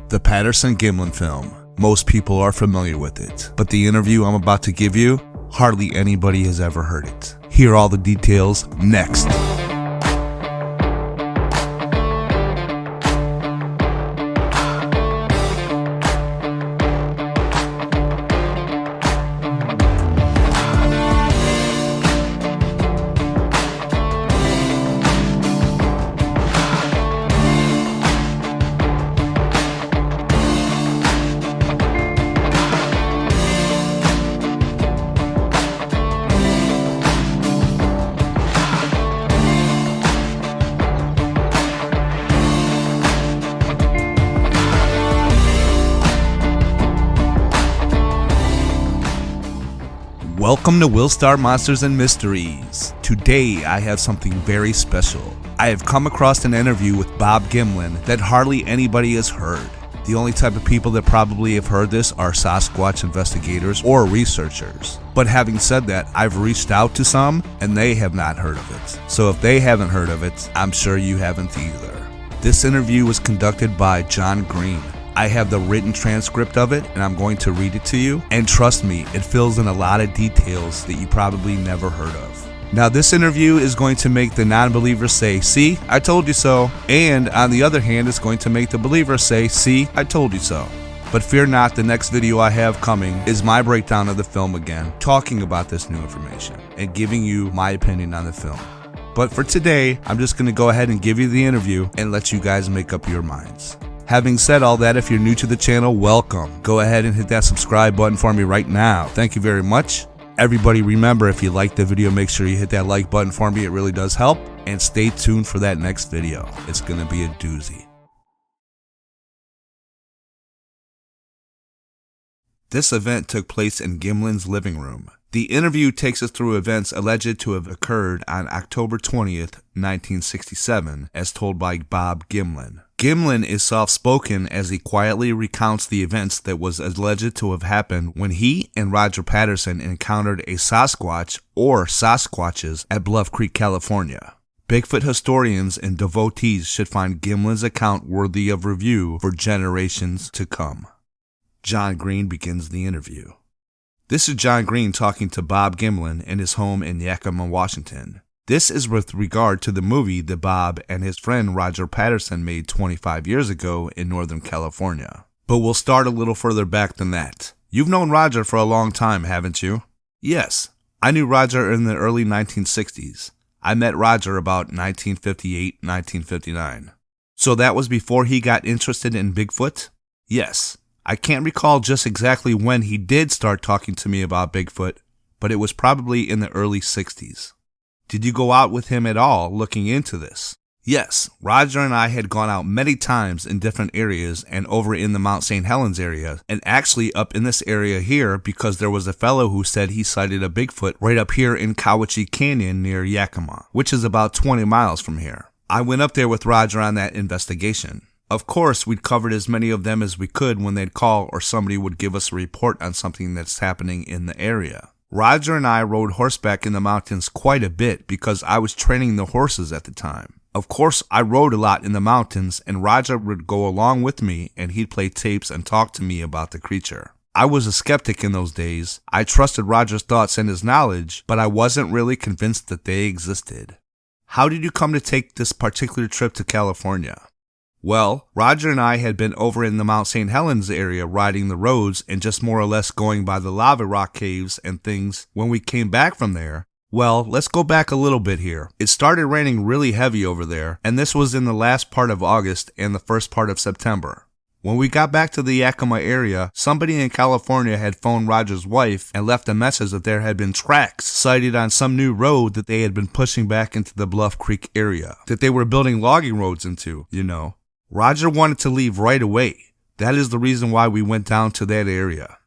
The Patterson Gimlin film. Most people are familiar with it, but the interview I'm about to give you, hardly anybody has ever heard it. Hear all the details next. Welcome to WILLSTAR Monsters and Mysteries. Today I have something very special. I have come across an interview with Bob Gimlin that hardly anybody has heard. The only type of people that probably have heard this are Sasquatch investigators or researchers. But having said that, I've reached out to some and they have not heard of it. So if they haven't heard of it, I'm sure you haven't either. This interview was conducted by John Green. I have the written transcript of it and I'm going to read it to you, and trust me, it fills in a lot of details that you probably never heard of. Now this interview is going to make the non-believer say, "See, I told you so," and on the other hand it's going to make the believer say, "See, I told you so." But fear not, the next video I have coming is my breakdown of the film again, talking about this new information and giving you my opinion on the film. But for today, I'm just going to go ahead and give you the interview and let you guys make up your minds. Having said all that, if you're new to the channel, welcome. Go ahead and hit that subscribe button for me right now. Thank you very much. Everybody, remember, if you liked the video, make sure you hit that like button for me. It really does help. And stay tuned for that next video. It's going to be a doozy. This event took place in Gimlin's living room. The interview takes us through events alleged to have occurred on October 20th, 1967, as told by Bob Gimlin. Gimlin is soft-spoken as he quietly recounts the events that was alleged to have happened when he and Roger Patterson encountered a Sasquatch or Sasquatches at Bluff Creek, California. Bigfoot historians and devotees should find Gimlin's account worthy of review for generations to come. John Green begins the interview. This is John Green talking to Bob Gimlin in his home in Yakima, Washington. This is with regard to the movie that Bob and his friend Roger Patterson made 25 years ago in Northern California. But we'll start a little further back than that. You've known Roger for a long time, haven't you? Yes, I knew Roger in the early 1960s. I met Roger about 1958-1959. So that was before he got interested in Bigfoot? Yes. I can't recall just exactly when he did start talking to me about Bigfoot, but it was probably in the early 60s. Did you go out with him at all looking into this? Yes, Roger and I had gone out many times in different areas and over in the Mount St. Helens area, and actually up in this area here because there was a fellow who said he sighted a Bigfoot right up here in Cowiche Canyon near Yakima, which is about 20 miles from here. I went up there with Roger on that investigation. Of course, we'd covered as many of them as we could when they'd call or somebody would give us a report on something that's happening in the area. Roger and I rode horseback in the mountains quite a bit because I was training the horses at the time. Of course, I rode a lot in the mountains and Roger would go along with me and he'd play tapes and talk to me about the creature. I was a skeptic in those days. I trusted Roger's thoughts and his knowledge, but I wasn't really convinced that they existed. How did you come to take this particular trip to California? Well, Roger and I had been over in the Mount St. Helens area riding the roads and just more or less going by the lava rock caves and things. When we came back from there, well, let's go back a little bit here. It started raining really heavy over there, and this was in the last part of August and the first part of September. When we got back to the Yakima area, somebody in California had phoned Roger's wife and left a message that there had been tracks sighted on some new road that they had been pushing back into the Bluff Creek area, that they were building logging roads into, you know. Roger wanted to leave right away. That is the reason why we went down to that area.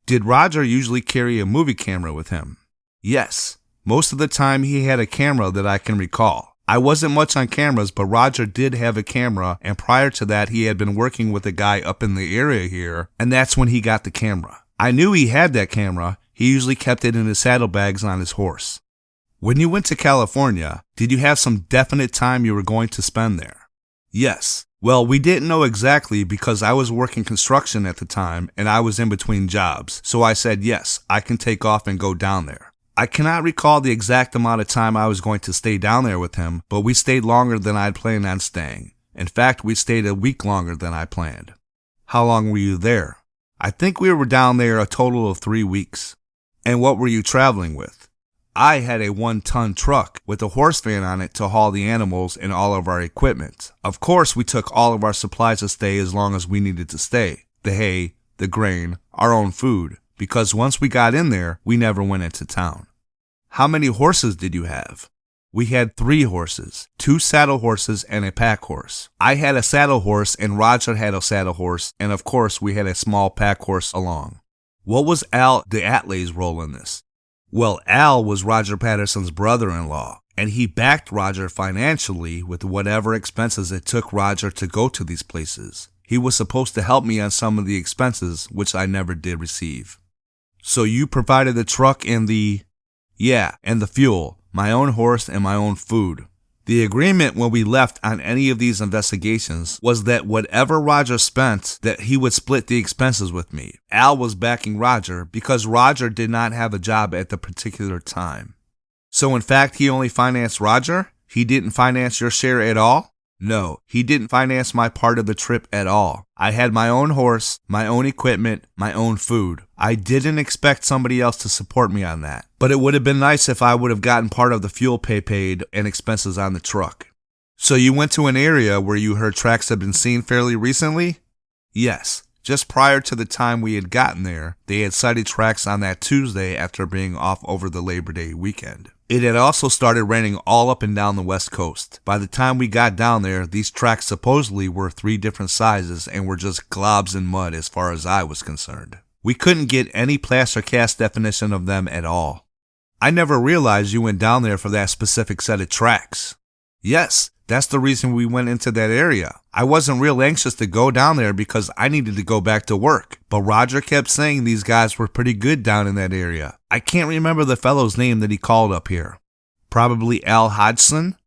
Did Roger usually carry a movie camera with him? Yes. Most of the time he had a camera that I can recall. I wasn't much on cameras, but Roger did have a camera, and prior to that he had been working with a guy up in the area here, and that's when he got the camera. I knew he had that camera. He usually kept it in his saddlebags on his horse. When you went to California, did you have some definite time you were going to spend there? Yes. Well, we didn't know exactly because I was working construction at the time and I was in between jobs, so I said yes, I can take off and go down there. I cannot recall the exact amount of time I was going to stay down there with him, but we stayed longer than I'd planned on staying. In fact, we stayed a week longer than I planned. How long were you there? I think we were down there a total of 3 weeks. And what were you traveling with? I had a 1-ton truck with a horse van on it to haul the animals and all of our equipment. Of course, we took all of our supplies to stay as long as we needed to stay. The hay, the grain, our own food, because once we got in there, we never went into town. How many horses did you have? We had 3 horses, 2 saddle horses and a pack horse. I had a saddle horse and Roger had a saddle horse, and of course we had a small pack horse along. What was Al the Atlay's role in this? Well, Al was Roger Patterson's brother-in-law, and he backed Roger financially with whatever expenses it took Roger to go to these places. He was supposed to help me on some of the expenses, which I never did receive. So you provided the truck and the fuel, my own horse and my own food. The agreement when we left on any of these investigations was that whatever Roger spent, that he would split the expenses with me. Al was backing Roger because Roger did not have a job at the particular time. So in fact, he only financed Roger? He didn't finance your share at all? No, he didn't finance my part of the trip at all. I had my own horse, my own equipment, my own food. I didn't expect somebody else to support me on that. But it would have been nice if I would have gotten part of the fuel paid and expenses on the truck. So you went to an area where you heard tracks had been seen fairly recently? Yes. Just prior to the time we had gotten there, they had sighted tracks on that Tuesday after being off over the Labor Day weekend. It had also started raining all up and down the West Coast. By the time we got down there, these tracks supposedly were 3 different sizes and were just globs in mud as far as I was concerned. We couldn't get any plaster cast definition of them at all. I never realized you went down there for that specific set of tracks. Yes, that's the reason we went into that area. I wasn't real anxious to go down there because I needed to go back to work. But Roger kept saying these guys were pretty good down in that area. I can't remember the fellow's name that he called up here. Probably Al Hodgson?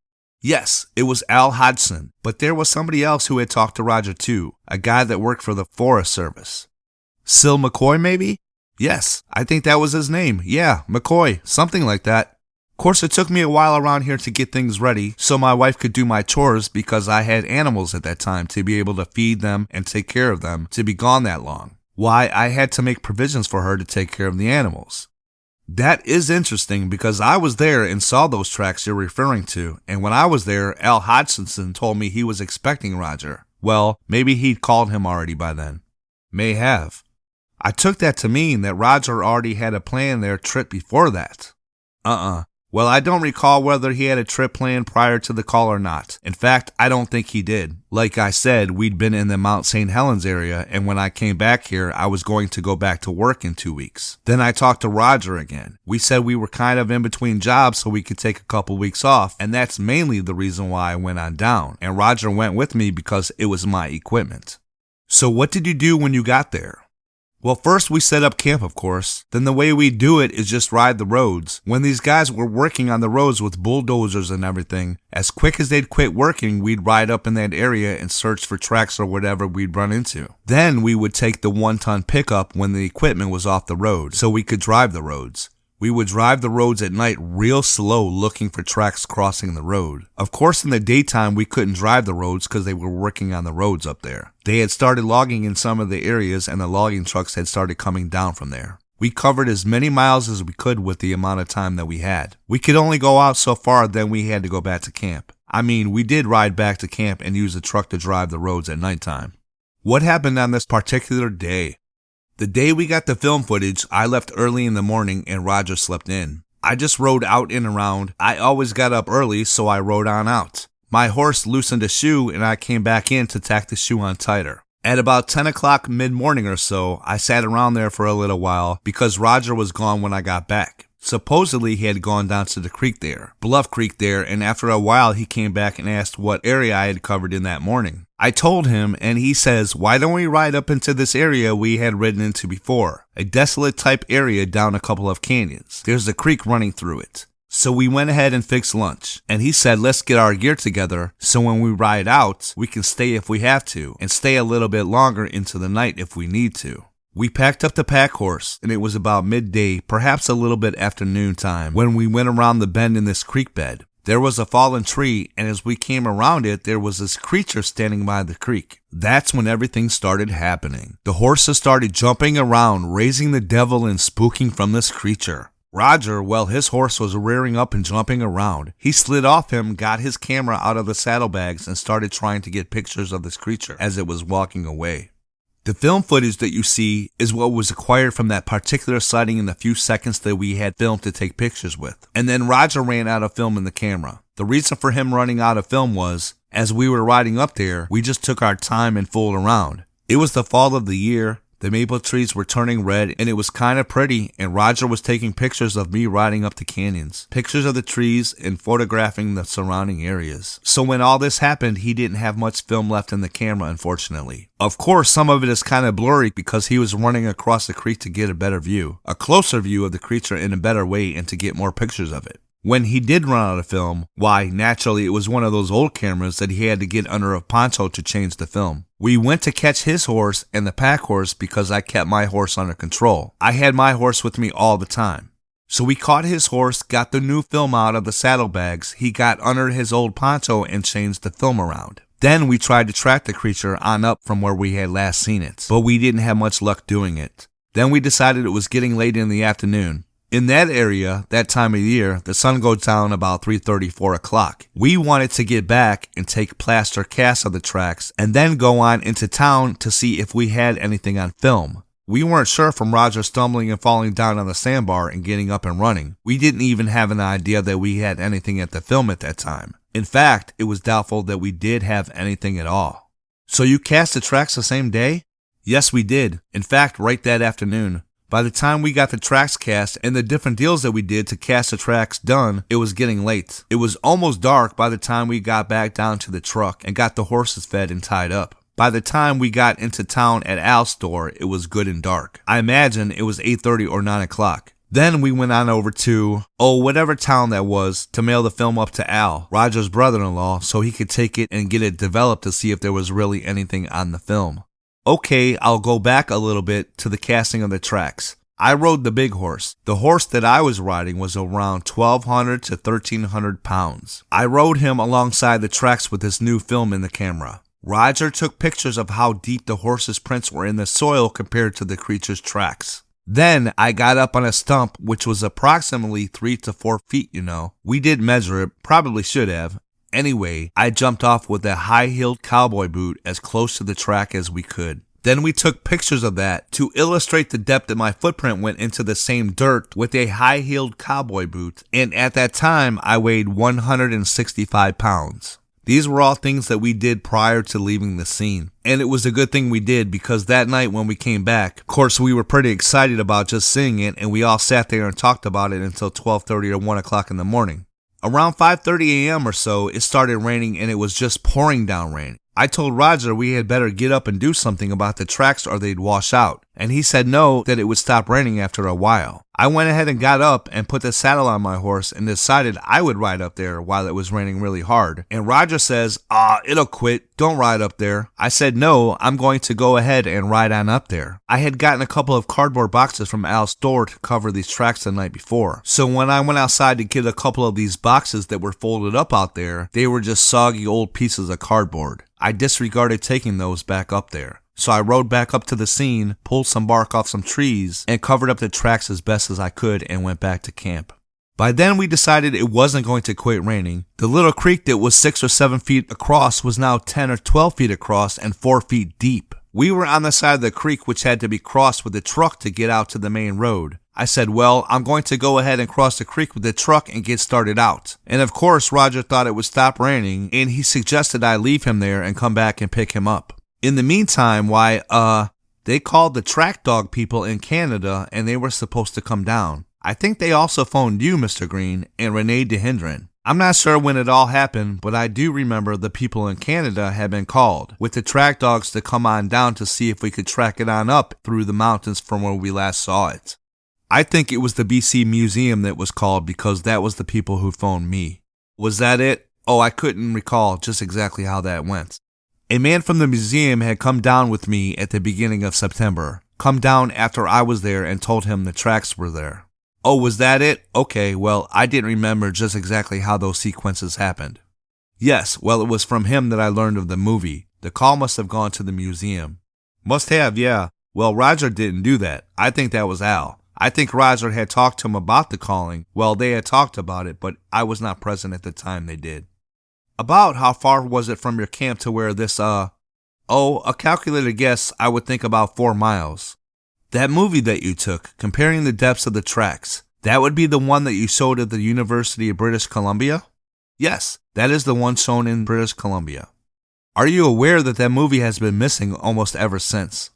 Yes, it was Al Hodgson. But there was somebody else who had talked to Roger too. A guy that worked for the Forest Service. Sil McCoy maybe? Yes, I think that was his name. Yeah, McCoy, something like that. Of course, it took me a while around here to get things ready so my wife could do my chores because I had animals at that time to be able to feed them and take care of them to be gone that long. Why, I had to make provisions for her to take care of the animals. That is interesting because I was there and saw those tracks you're referring to, and when I was there, Al Hodgson told me he was expecting Roger. Well, maybe he'd called him already by then. May have. I took that to mean that Roger already had a plan their trip before that. Well, I don't recall whether he had a trip planned prior to the call or not. In fact, I don't think he did. Like I said, we'd been in the Mount St. Helens area, and when I came back here, I was going to go back to work in 2 weeks. Then I talked to Roger again. We said we were kind of in between jobs so we could take a couple weeks off, and that's mainly the reason why I went on down. And Roger went with me because it was my equipment. So what did you do when you got there? Well, first we set up camp, of course. Then the way we do it is just ride the roads. When these guys were working on the roads with bulldozers and everything, as quick as they'd quit working, we'd ride up in that area and search for tracks or whatever we'd run into. Then we would take the 1-ton pickup when the equipment was off the road so we could drive the roads. We would drive the roads at night real slow looking for tracks crossing the road. Of course, in the daytime, we couldn't drive the roads because they were working on the roads up there. They had started logging in some of the areas and the logging trucks had started coming down from there. We covered as many miles as we could with the amount of time that we had. We could only go out so far, then we had to go back to camp. I mean, we did ride back to camp and use the truck to drive the roads at nighttime. What happened on this particular day? The day we got the film footage, I left early in the morning and Roger slept in. I just rode out and around. I always got up early, so I rode on out. My horse loosened a shoe and I came back in to tack the shoe on tighter. At about 10 o'clock mid-morning or so, I sat around there for a little while because Roger was gone when I got back. Supposedly he had gone down to the creek there, Bluff Creek there, and after a while he came back and asked what area I had covered in that morning. I told him and he says, why don't we ride up into this area we had ridden into before? A desolate type area down a couple of canyons. There's a creek running through it. So we went ahead and fixed lunch, and he said let's get our gear together so when we ride out, we can stay if we have to, and stay a little bit longer into the night if we need to. We packed up the pack horse, and it was about midday, perhaps a little bit after noontime, when we went around the bend in this creek bed. There was a fallen tree, and as we came around it, there was this creature standing by the creek. That's when everything started happening. The horses started jumping around, raising the devil and spooking from this creature. Roger, well, his horse was rearing up and jumping around. He slid off him, got his camera out of the saddlebags, and started trying to get pictures of this creature as it was walking away. The film footage that you see is what was acquired from that particular sighting in the few seconds that we had filmed to take pictures with. And then Roger ran out of film in the camera. The reason for him running out of film was, as we were riding up there, we just took our time and fooled around. It was the fall of the year. The maple trees were turning red and it was kind of pretty, and Roger was taking pictures of me riding up the canyons, pictures of the trees and photographing the surrounding areas. So when all this happened, he didn't have much film left in the camera, unfortunately. Of course, some of it is kind of blurry because he was running across the creek to get a better view, a closer view of the creature in a better way and to get more pictures of it. When he did run out of film, why, naturally it was one of those old cameras that he had to get under a poncho to change the film. We went to catch his horse and the pack horse because I kept my horse under control. I had my horse with me all the time. So we caught his horse, got the new film out of the saddlebags, he got under his old poncho and changed the film around. Then we tried to track the creature on up from where we had last seen it, but we didn't have much luck doing it. Then we decided it was getting late in the afternoon. In that area, that time of year, the sun goes down about 3:30, 4 o'clock. We wanted to get back and take plaster casts of the tracks and then go on into town to see if we had anything on film. We weren't sure from Roger stumbling and falling down on the sandbar and getting up and running. We didn't even have an idea that we had anything at the film at that time. In fact, it was doubtful that we did have anything at all. So you cast the tracks the same day? Yes, we did. In fact, right that afternoon. By the time we got the tracks cast and the different deals that we did to cast the tracks done, it was getting late. It was almost dark by the time we got back down to the truck and got the horses fed and tied up. By the time we got into town at Al's store, it was good and dark. I imagine it was 8:30 or 9 o'clock. Then we went on over to, whatever town that was, to mail the film up to Al, Roger's brother-in-law, so he could take it and get it developed to see if there was really anything on the film. Okay, I'll go back a little bit to the casting of the tracks. I rode the big horse. The horse that I was riding was around 1,200 to 1,300 pounds. I rode him alongside the tracks with this new film in the camera. Roger took pictures of how deep the horse's prints were in the soil compared to the creature's tracks. Then I got up on a stump, which was approximately 3 to 4 feet, We did measure it, probably should have. Anyway, I jumped off with a high-heeled cowboy boot as close to the track as we could. Then we took pictures of that to illustrate the depth that my footprint went into the same dirt with a high-heeled cowboy boot, and at that time I weighed 165 pounds. These were all things that we did prior to leaving the scene, and it was a good thing we did because that night when we came back, of course we were pretty excited about just seeing it, and we all sat there and talked about it until 12:30 or 1 o'clock in the morning. Around 5:30 a.m. or so, it started raining and it was just pouring down rain. I told Roger we had better get up and do something about the tracks or they'd wash out, and he said no, that it would stop raining after a while. I went ahead and got up and put the saddle on my horse and decided I would ride up there while it was raining really hard. And Roger says, it'll quit, don't ride up there. I said no, I'm going to go ahead and ride on up there. I had gotten a couple of cardboard boxes from Al's store to cover these tracks the night before. So when I went outside to get a couple of these boxes that were folded up out there, they were just soggy old pieces of cardboard. I disregarded taking those back up there. So I rode back up to the scene, pulled some bark off some trees, and covered up the tracks as best as I could and went back to camp. By then we decided it wasn't going to quit raining. The little creek that was 6 or 7 feet across was now 10 or 12 feet across and 4 feet deep. We were on the side of the creek which had to be crossed with a truck to get out to the main road. I said, well, I'm going to go ahead and cross the creek with the truck and get started out. And of course, Roger thought it would stop raining, and he suggested I leave him there and come back and pick him up. In the meantime, they called the track dog people in Canada, and they were supposed to come down. I think they also phoned you, Mr. Green, and Renee DeHindren. I'm not sure when it all happened, but I do remember the people in Canada had been called, with the track dogs to come on down to see if we could track it on up through the mountains from where we last saw it. I think it was the BC Museum that was called because that was the people who phoned me. Was that it? Oh, I couldn't recall just exactly how that went. A man from the museum had come down with me at the beginning of September. Come down after I was there and told him the tracks were there. Oh, was that it? Okay, well, I didn't remember just exactly how those sequences happened. Yes, well, it was from him that I learned of the movie. The call must have gone to the museum. Must have, yeah. Well, Roger didn't do that. I think that was Al. I think Roger had talked to him about the calling. Well, they had talked about it, but I was not present at the time they did. About how far was it from your camp to where this, Oh, a calculated guess, I would think about 4 miles. That movie that you took, comparing the depths of the tracks, that would be the one that you showed at the University of British Columbia? Yes, that is the one shown in British Columbia. Are you aware that that movie has been missing almost ever since?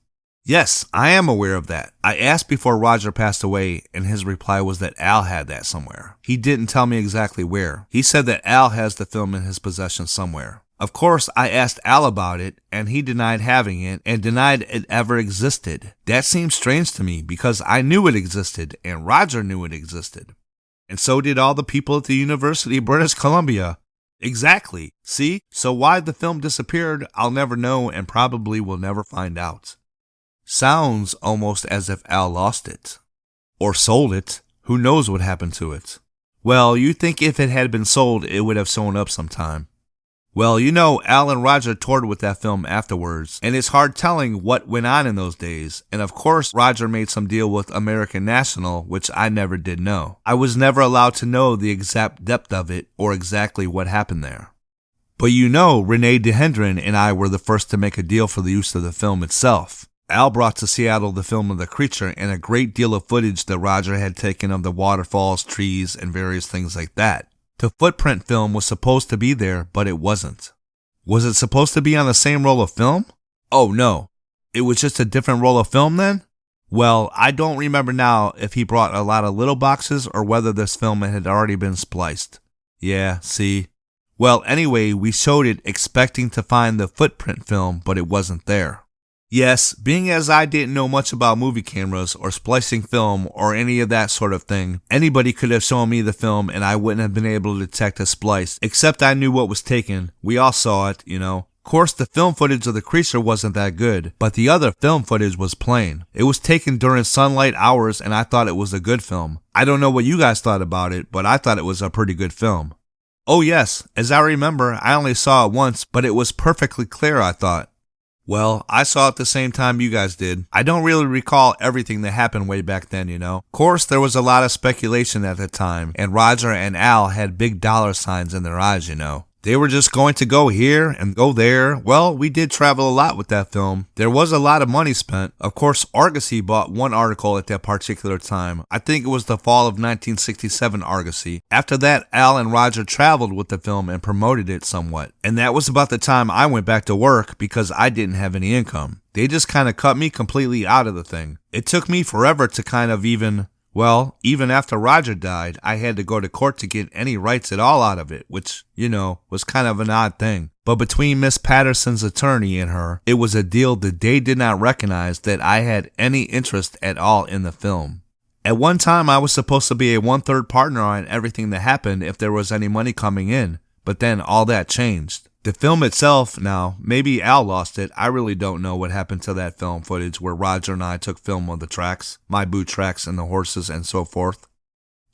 Yes, I am aware of that. I asked before Roger passed away, and his reply was that Al had that somewhere. He didn't tell me exactly where. He said that Al has the film in his possession somewhere. Of course, I asked Al about it, and he denied having it and denied it ever existed. That seemed strange to me because I knew it existed, and Roger knew it existed. And so did all the people at the University of British Columbia. Exactly. See? So why the film disappeared, I'll never know and probably will never find out. Sounds almost as if Al lost it. Or sold it. Who knows what happened to it? Well, you think if it had been sold, it would have shown up sometime. Well, you know, Al and Roger toured with that film afterwards, and it's hard telling what went on in those days. And of course, Roger made some deal with American National, which I never did know. I was never allowed to know the exact depth of it or exactly what happened there. But you know, Rene DeHendren and I were the first to make a deal for the use of the film itself. Al brought to Seattle the film of the creature and a great deal of footage that Roger had taken of the waterfalls, trees, and various things like that. The footprint film was supposed to be there, but it wasn't. Was it supposed to be on the same roll of film? Oh no. It was just a different roll of film then? Well, I don't remember now if he brought a lot of little boxes or whether this film had already been spliced. Yeah, see? Well, anyway, we showed it expecting to find the footprint film, but it wasn't there. Yes, being as I didn't know much about movie cameras or splicing film or any of that sort of thing, anybody could have shown me the film and I wouldn't have been able to detect a splice, except I knew what was taken. We all saw it, you know. Of course, the film footage of the creature wasn't that good, but the other film footage was plain. It was taken during sunlight hours and I thought it was a good film. I don't know what you guys thought about it, but I thought it was a pretty good film. Oh yes, as I remember, I only saw it once, but it was perfectly clear, I thought. Well, I saw it the same time you guys did. I don't really recall everything that happened way back then, you know. Of course, there was a lot of speculation at the time, and Roger and Al had big dollar signs in their eyes, you know. They were just going to go here and go there. Well, we did travel a lot with that film. There was a lot of money spent. Of course, Argosy bought one article at that particular time. I think it was the fall of 1967 Argosy. After that, Al and Roger traveled with the film and promoted it somewhat. And that was about the time I went back to work because I didn't have any income. They just kind of cut me completely out of the thing. It took me forever to kind of even after Roger died, I had to go to court to get any rights at all out of it, which, you know, was kind of an odd thing. But between Miss Patterson's attorney and her, it was a deal that they did not recognize that I had any interest at all in the film. At one time, I was supposed to be a 1/3 partner on everything that happened if there was any money coming in, but then all that changed. The film itself, now, maybe Al lost it. I really don't know what happened to that film footage where Roger and I took film of the tracks, my boot tracks and the horses and so forth.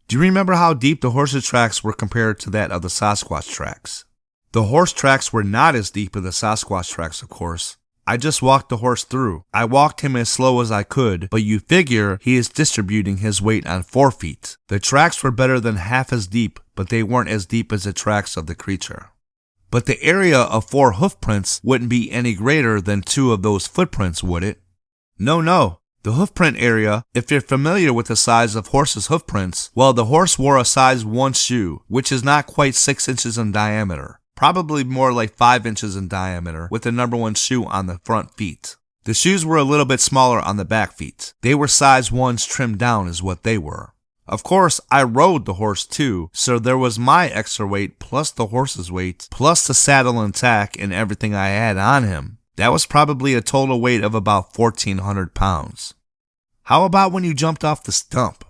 Do you remember how deep the horses' tracks were compared to that of the Sasquatch tracks? The horse tracks were not as deep as the Sasquatch tracks, of course. I just walked the horse through. I walked him as slow as I could, but you figure he is distributing his weight on 4 feet. The tracks were better than half as deep, but they weren't as deep as the tracks of the creature. But the area of 4 hoof prints wouldn't be any greater than 2 of those footprints, would it? No. The hoof print area, if you're familiar with the size of horses' hoof prints, well, the horse wore a size 1 shoe, which is not quite 6 inches in diameter. Probably more like 5 inches in diameter, with the number 1 shoe on the front feet. The shoes were a little bit smaller on the back feet. They were size 1s trimmed down is what they were. Of course, I rode the horse too, so there was my extra weight plus the horse's weight, plus the saddle and tack and everything I had on him. That was probably a total weight of about 1,400 pounds. How about when you jumped off the stump?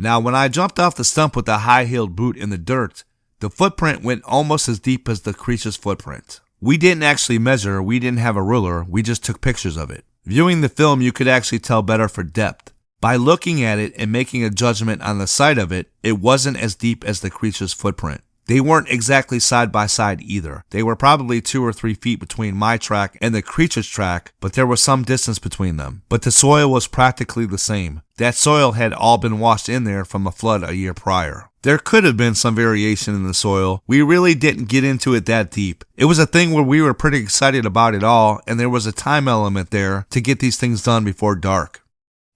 Now, when I jumped off the stump with the high-heeled boot in the dirt, the footprint went almost as deep as the creature's footprint. We didn't actually measure, we didn't have a ruler, we just took pictures of it. Viewing the film, you could actually tell better for depth. By looking at it and making a judgment on the side of it, it wasn't as deep as the creature's footprint. They weren't exactly side by side either. They were probably 2 or 3 feet between my track and the creature's track, but there was some distance between them. But the soil was practically the same. That soil had all been washed in there from a flood a year prior. There could have been some variation in the soil. We really didn't get into it that deep. It was a thing where we were pretty excited about it all, and there was a time element there to get these things done before dark.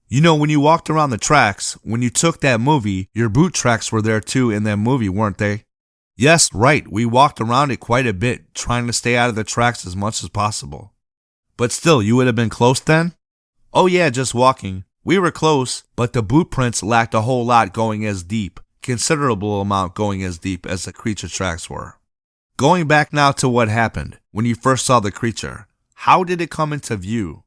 You know, when you walked around the tracks, when you took that movie, your boot tracks were there too in that movie, weren't they? Yes, right, we walked around it quite a bit, trying to stay out of the tracks as much as possible. But still, you would have been close then? Oh yeah, just walking. We were close, but the boot prints lacked a whole lot going as deep, considerable amount going as deep as the creature tracks were. Going back now to what happened, when you first saw the creature, how did it come into view?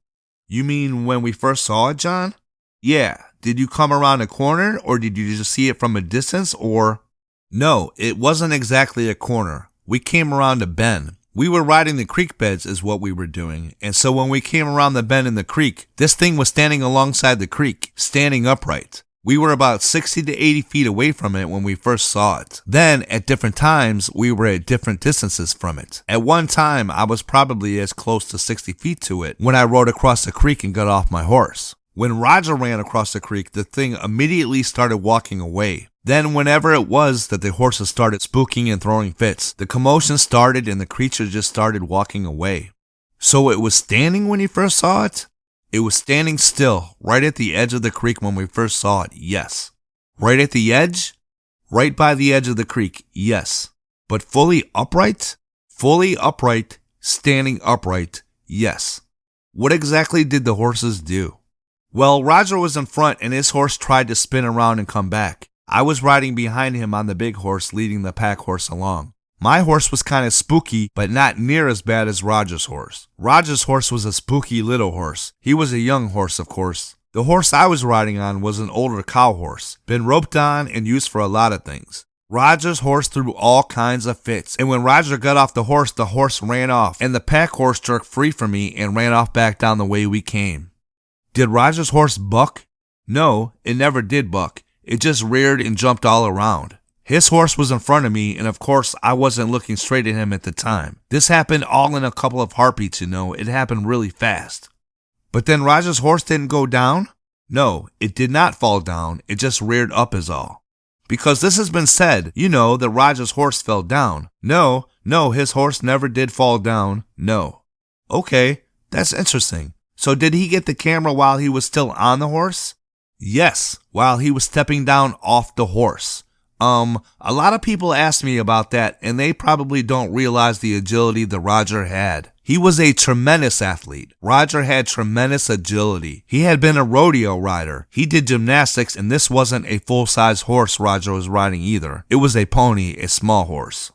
You mean when we first saw it, John? Yeah, did you come around a corner, or did you just see it from a distance, or? No, it wasn't exactly a corner. We came around a bend. We were riding the creek beds is what we were doing, and so when we came around the bend in the creek, this thing was standing alongside the creek, standing upright. We were about 60 to 80 feet away from it when we first saw it. Then, at different times, we were at different distances from it. At one time, I was probably as close to 60 feet to it when I rode across the creek and got off my horse. When Roger ran across the creek, the thing immediately started walking away. Then whenever it was that the horses started spooking and throwing fits, the commotion started and the creature just started walking away. So it was standing when you first saw it? It was standing still, right at the edge of the creek when we first saw it, yes. Right at the edge? Right by the edge of the creek, yes. But fully upright? Fully upright, standing upright, yes. What exactly did the horses do? Well, Roger was in front and his horse tried to spin around and come back. I was riding behind him on the big horse, leading the pack horse along. My horse was kind of spooky, but not near as bad as Roger's horse. Roger's horse was a spooky little horse. He was a young horse, of course. The horse I was riding on was an older cow horse, been roped on and used for a lot of things. Roger's horse threw all kinds of fits, and when Roger got off the horse ran off, and the pack horse jerked free from me and ran off back down the way we came. Did Roger's horse buck? No, it never did buck. It just reared and jumped all around. His horse was in front of me, and of course I wasn't looking straight at him at the time. This happened all in a couple of heartbeats, you know. It happened really fast. But then Roger's horse didn't go down? No, it did not fall down. It just reared up is all. Because this has been said, you know, that Roger's horse fell down. No, his horse never did fall down. No. Okay, that's interesting. So did he get the camera while he was still on the horse? Yes, while he was stepping down off the horse. A lot of people ask me about that, and they probably don't realize the agility that Roger had. He was a tremendous athlete. Roger had tremendous agility. He had been a rodeo rider. He did gymnastics, and this wasn't a full-size horse Roger was riding either. It was a pony, a small horse.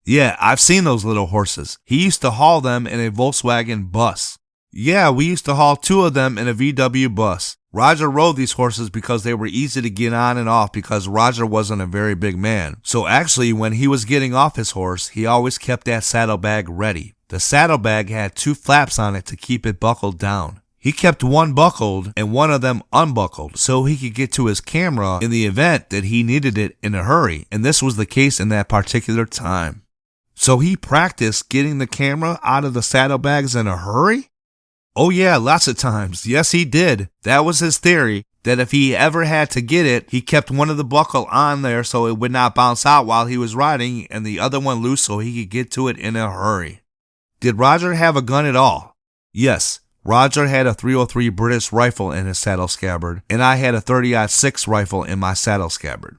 Yeah, I've seen those little horses. He used to haul them in a Volkswagen bus. Yeah, we used to haul 2 of them in a VW bus. Roger rode these horses because they were easy to get on and off because Roger wasn't a very big man. So actually, when he was getting off his horse, he always kept that saddlebag ready. The saddlebag had 2 flaps on it to keep it buckled down. He kept one buckled and one of them unbuckled so he could get to his camera in the event that he needed it in a hurry, and this was the case in that particular time. So he practiced getting the camera out of the saddlebags in a hurry? Oh yeah, lots of times. Yes, he did. That was his theory, that if he ever had to get it, he kept one of the buckle on there so it would not bounce out while he was riding and the other one loose so he could get to it in a hurry. Did Roger have a gun at all? Yes, Roger had a .303 British rifle in his saddle scabbard, and I had a .30-06 rifle in my saddle scabbard.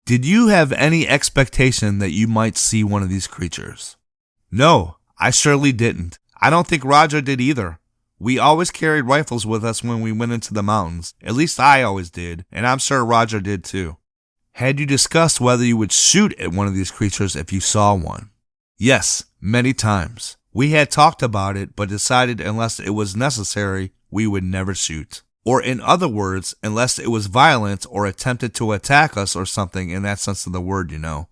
Did you have any expectation that you might see one of these creatures? No, I surely didn't. I don't think Roger did either. We always carried rifles with us when we went into the mountains. At least I always did, and I'm sure Roger did too. Had you discussed whether you would shoot at one of these creatures if you saw one? Yes, many times. We had talked about it, but decided unless it was necessary, we would never shoot. Or in other words, unless it was violent or attempted to attack us or something in that sense of the word, you know.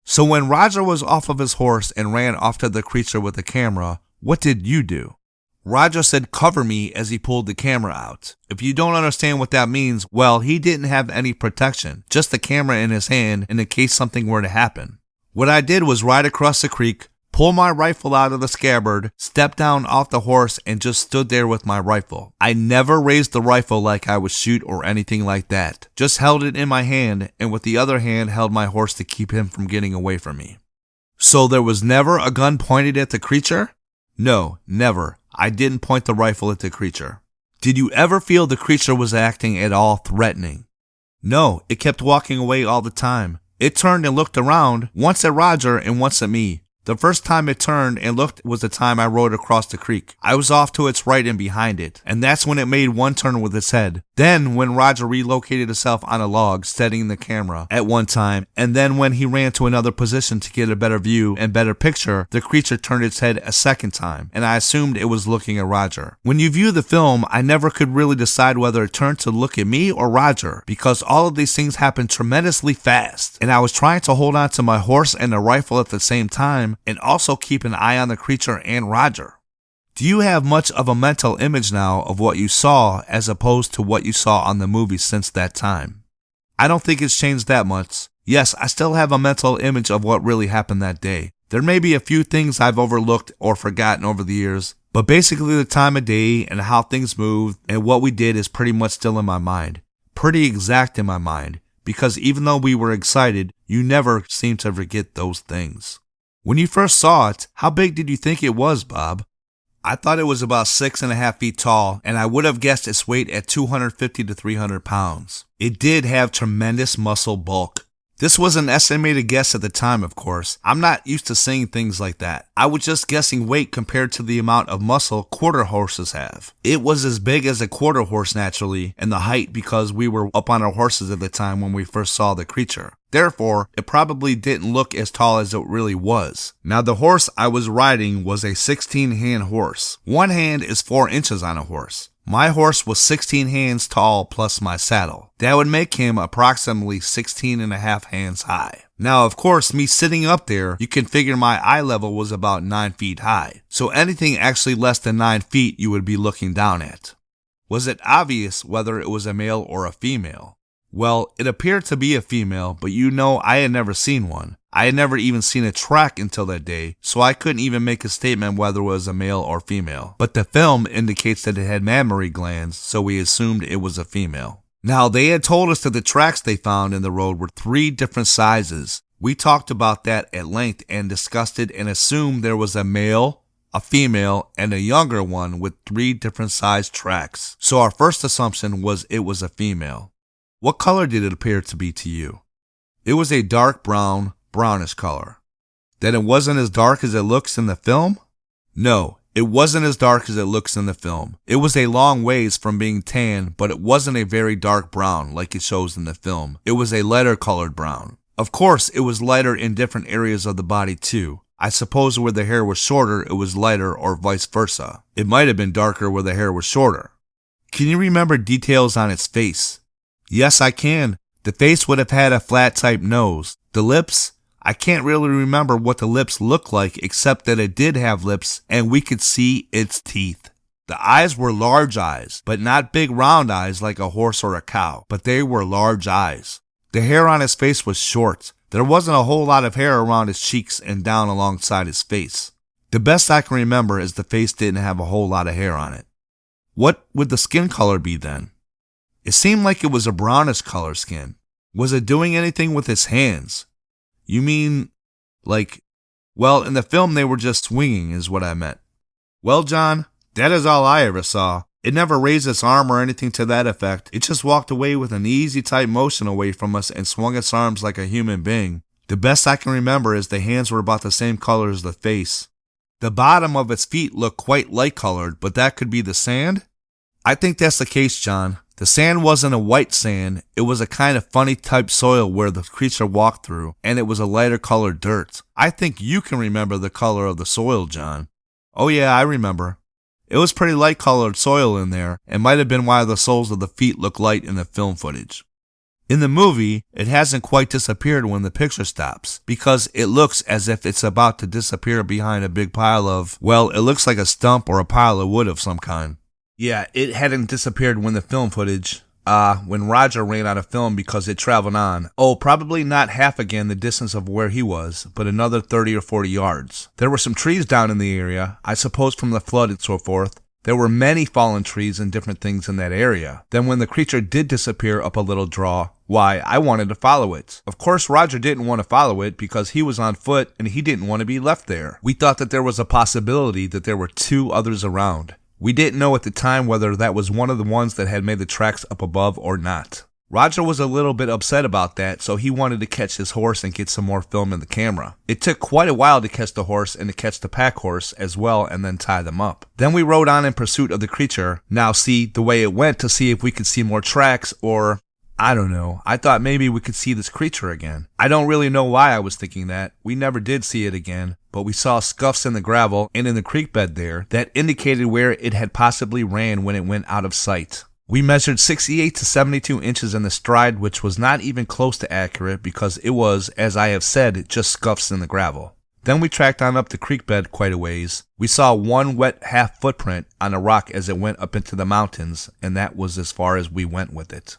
So when Roger was off of his horse and ran off to the creature with the camera, what did you do? Roger said cover me as he pulled the camera out. If you don't understand what that means, well, he didn't have any protection, just the camera in his hand in case something were to happen. What I did was ride across the creek, pull my rifle out of the scabbard, step down off the horse, and just stood there with my rifle. I never raised the rifle like I would shoot or anything like that. Just held it in my hand, and with the other hand held my horse to keep him from getting away from me. So there was never a gun pointed at the creature? No, never. I didn't point the rifle at the creature. Did you ever feel the creature was acting at all threatening? No, it kept walking away all the time. It turned and looked around, once at Roger and once at me. The first time it turned and looked was the time I rode across the creek. I was off to its right and behind it, and that's when it made one turn with its head. Then when Roger relocated himself on a log, steadying the camera at one time, and then when he ran to another position to get a better view and better picture, the creature turned its head a second time, and I assumed it was looking at Roger. When you view the film, I never could really decide whether it turned to look at me or Roger, because all of these things happened tremendously fast, and I was trying to hold on to my horse and the rifle at the same time, and also keep an eye on the creature and Roger. Do you have much of a mental image now of what you saw as opposed to what you saw on the movie since that time? I don't think it's changed that much. Yes, I still have a mental image of what really happened that day. There may be a few things I've overlooked or forgotten over the years, but basically the time of day and how things moved and what we did is pretty much still in my mind. Pretty exact in my mind, because even though we were excited, you never seem to forget those things. When you first saw it, how big did you think it was, Bob? I thought it was about 6.5 feet tall, and I would have guessed its weight at 250 to 300 pounds. It did have tremendous muscle bulk. This was an estimated guess at the time, of course. I'm not used to saying things like that. I was just guessing weight compared to the amount of muscle quarter horses have. It was as big as a quarter horse naturally, and the height because we were up on our horses at the time when we first saw the creature. Therefore, it probably didn't look as tall as it really was. Now, the horse I was riding was a 16-hand horse. One hand is 4 inches on a horse. My horse was 16 hands tall plus my saddle. That would make him approximately 16.5 hands high. Now, of course, me sitting up there, you can figure my eye level was about 9 feet high. So anything actually less than 9 feet you would be looking down at. Was it obvious whether it was a male or a female? Well, it appeared to be a female, but you know I had never seen one. I had never even seen a track until that day, so I couldn't even make a statement whether it was a male or female. But the film indicates that it had mammary glands, so we assumed it was a female. Now, they had told us that the tracks they found in the road were 3 different sizes. We talked about that at length and discussed it and assumed there was a male, a female, and a younger one with 3 different size tracks. So our first assumption was it was a female. What color did it appear to be to you? It was a dark brown, brownish color. Then it wasn't as dark as it looks in the film? No, it wasn't as dark as it looks in the film. It was a long ways from being tan, but it wasn't a very dark brown like it shows in the film. It was a lighter colored brown. Of course, it was lighter in different areas of the body too. I suppose where the hair was shorter, it was lighter or vice versa. It might have been darker where the hair was shorter. Can you remember details on its face? Yes, I can. The face would have had a flat type nose. The lips? I can't really remember what the lips looked like except that it did have lips and we could see its teeth. The eyes were large eyes, but not big round eyes like a horse or a cow, but they were large eyes. The hair on his face was short. There wasn't a whole lot of hair around his cheeks and down alongside his face. The best I can remember is the face didn't have a whole lot of hair on it. What would the skin color be then? It seemed like it was a brownish color skin. Was it doing anything with its hands? You mean, like, well, in the film they were just swinging is what I meant. Well, John, that is all I ever saw. It never raised its arm or anything to that effect. It just walked away with an easy tight motion away from us and swung its arms like a human being. The best I can remember is the hands were about the same color as the face. The bottom of its feet looked quite light colored, but that could be the sand? I think that's the case, John. The sand wasn't a white sand, it was a kind of funny type soil where the creature walked through, and it was a lighter colored dirt. I think you can remember the color of the soil, John. Oh yeah, I remember. It was pretty light colored soil in there, and might have been why the soles of the feet look light in the film footage. In the movie, it hasn't quite disappeared when the picture stops, because it looks as if it's about to disappear behind a big pile of, well, it looks like a stump or a pile of wood of some kind. Yeah, it hadn't disappeared when the film footage, when Roger ran out of film because it traveled on. Oh, probably not half again the distance of where he was, but another 30 or 40 yards. There were some trees down in the area, I suppose from the flood and so forth. There were many fallen trees and different things in that area. Then when the creature did disappear up a little draw, why, I wanted to follow it. Of course, Roger didn't want to follow it because he was on foot and he didn't want to be left there. We thought that there was a possibility that there were 2 others around. We didn't know at the time whether that was one of the ones that had made the tracks up above or not. Roger was a little bit upset about that, so he wanted to catch his horse and get some more film in the camera. It took quite a while to catch the horse and to catch the pack horse as well and then tie them up. Then we rode on in pursuit of the creature. Now see the way it went to see if we could see more tracks or, I don't know, I thought maybe we could see this creature again. I don't really know why I was thinking that. We never did see it again, but we saw scuffs in the gravel and in the creek bed there that indicated where it had possibly ran when it went out of sight. We measured 68 to 72 inches in the stride, which was not even close to accurate because it was, as I have said, just scuffs in the gravel. Then we tracked on up the creek bed quite a ways. We saw one wet half footprint on a rock as it went up into the mountains, and that was as far as we went with it.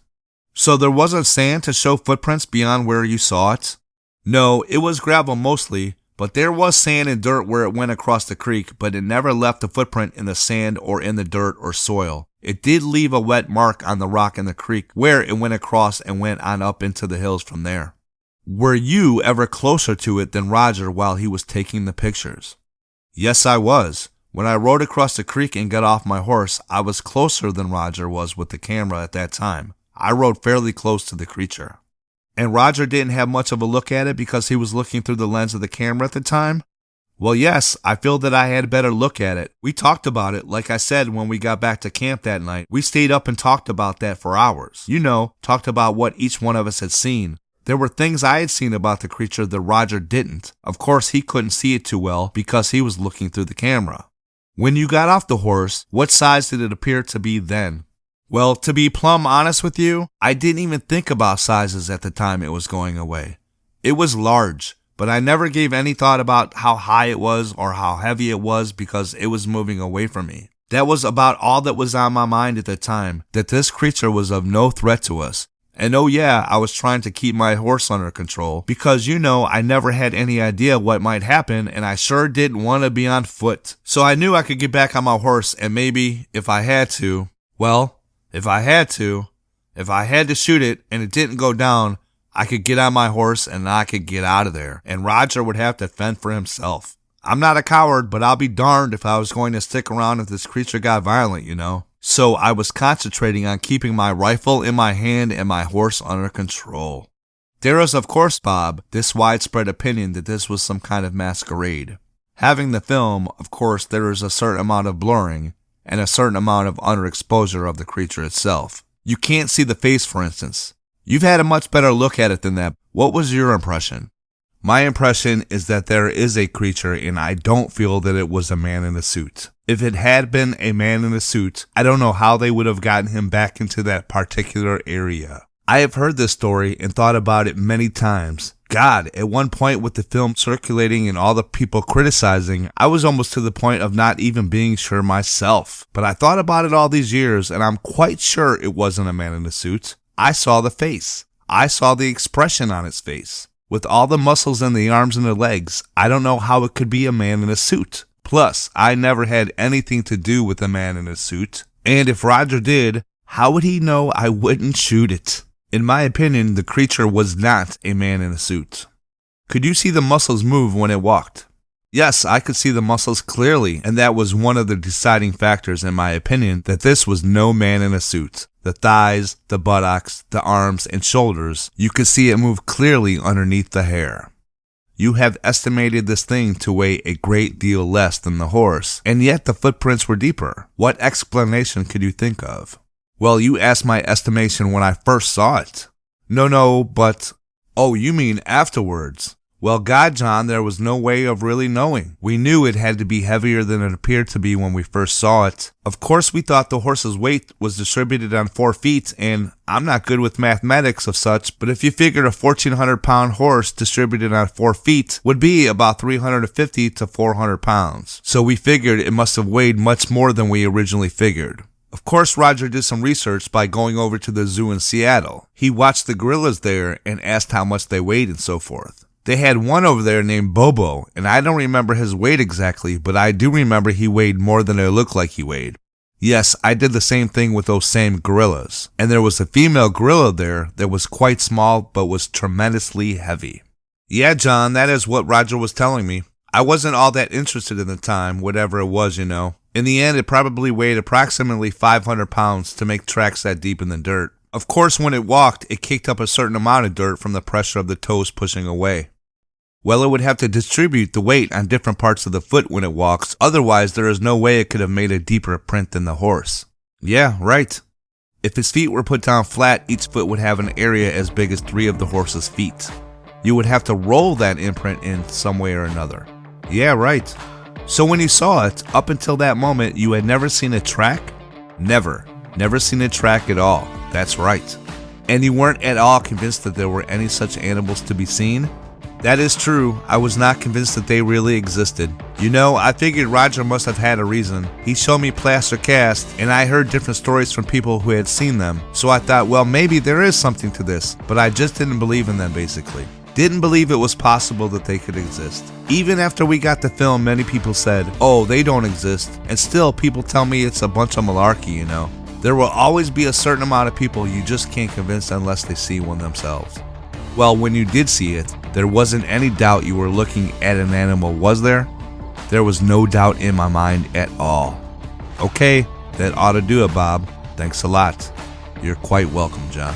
So there wasn't sand to show footprints beyond where you saw it? No, it was gravel mostly, but there was sand and dirt where it went across the creek, but it never left a footprint in the sand or in the dirt or soil. It did leave a wet mark on the rock in the creek where it went across and went on up into the hills from there. Were you ever closer to it than Roger while he was taking the pictures? Yes, I was. When I rode across the creek and got off my horse, I was closer than Roger was with the camera at that time. I rode fairly close to the creature. And Roger didn't have much of a look at it because he was looking through the lens of the camera at the time? Well, yes, I feel that I had a better look at it. We talked about it, like I said, when we got back to camp that night. We stayed up and talked about that for hours. You know, talked about what each one of us had seen. There were things I had seen about the creature that Roger didn't. Of course, he couldn't see it too well because he was looking through the camera. When you got off the horse, what size did it appear to be then? Well, to be plumb honest with you, I didn't even think about sizes at the time it was going away. It was large, but I never gave any thought about how high it was or how heavy it was because it was moving away from me. That was about all that was on my mind at the time, that this creature was of no threat to us. And oh yeah, I was trying to keep my horse under control because, you know, I never had any idea what might happen and I sure didn't want to be on foot. So I knew I could get back on my horse and maybe, if I had to, if I had to shoot it and it didn't go down, I could get on my horse and I could get out of there. And Roger would have to fend for himself. I'm not a coward, but I'll be darned if I was going to stick around if this creature got violent, you know. So I was concentrating on keeping my rifle in my hand and my horse under control. There is, of course, Bob, this widespread opinion that this was some kind of masquerade. Having the film, of course, there is a certain amount of blurring and a certain amount of underexposure of the creature itself. You can't see the face, for instance. You've had a much better look at it than that. What was your impression? My impression is that there is a creature and I don't feel that it was a man in a suit. If it had been a man in a suit, I don't know how they would have gotten him back into that particular area. I have heard this story and thought about it many times. God, at one point with the film circulating and all the people criticizing, I was almost to the point of not even being sure myself. But I thought about it all these years and I'm quite sure it wasn't a man in a suit. I saw the face. I saw the expression on its face. With all the muscles in the arms and the legs, I don't know how it could be a man in a suit. Plus, I never had anything to do with a man in a suit. And if Roger did, how would he know I wouldn't shoot it? In my opinion, the creature was not a man in a suit. Could you see the muscles move when it walked? Yes, I could see the muscles clearly, and that was one of the deciding factors in my opinion that this was no man in a suit. The thighs, the buttocks, the arms, and shoulders, you could see it move clearly underneath the hair. You have estimated this thing to weigh a great deal less than the horse, and yet the footprints were deeper. What explanation could you think of? Well, you asked my estimation when I first saw it. No, but... Oh, you mean afterwards. Well, God, John, there was no way of really knowing. We knew it had to be heavier than it appeared to be when we first saw it. Of course, we thought the horse's weight was distributed on 4 feet, and I'm not good with mathematics of such, but if you figured a 1,400-pound horse distributed on 4 feet would be about 350 to 400 pounds. So we figured it must have weighed much more than we originally figured. Of course, Roger did some research by going over to the zoo in Seattle. He watched the gorillas there and asked how much they weighed and so forth. They had one over there named Bobo, and I don't remember his weight exactly, but I do remember he weighed more than it looked like he weighed. Yes, I did the same thing with those same gorillas. And there was a female gorilla there that was quite small but was tremendously heavy. Yeah, John, that is what Roger was telling me. I wasn't all that interested in the time, whatever it was, you know. In the end, it probably weighed approximately 500 pounds to make tracks that deep in the dirt. Of course, when it walked, it kicked up a certain amount of dirt from the pressure of the toes pushing away. Well, it would have to distribute the weight on different parts of the foot when it walks, otherwise there is no way it could have made a deeper print than the horse. Yeah, right. If his feet were put down flat, each foot would have an area as big as 3 of the horse's feet. You would have to roll that imprint in some way or another. Yeah, right. So when you saw it, up until that moment, you had never seen a track? Never. Never seen a track at all. That's right. And you weren't at all convinced that there were any such animals to be seen? That is true. I was not convinced that they really existed. You know, I figured Roger must have had a reason. He showed me plaster cast, and I heard different stories from people who had seen them. So I thought, well, maybe there is something to this, but I just didn't believe in them, basically. Didn't believe it was possible that they could exist. Even after we got the film, many people said, oh, they don't exist, and still people tell me it's a bunch of malarkey, you know. There will always be a certain amount of people you just can't convince unless they see one themselves. Well, when you did see it, there wasn't any doubt you were looking at an animal, was there? There was no doubt in my mind at all. Okay, that ought to do it, Bob. Thanks a lot. You're quite welcome, John.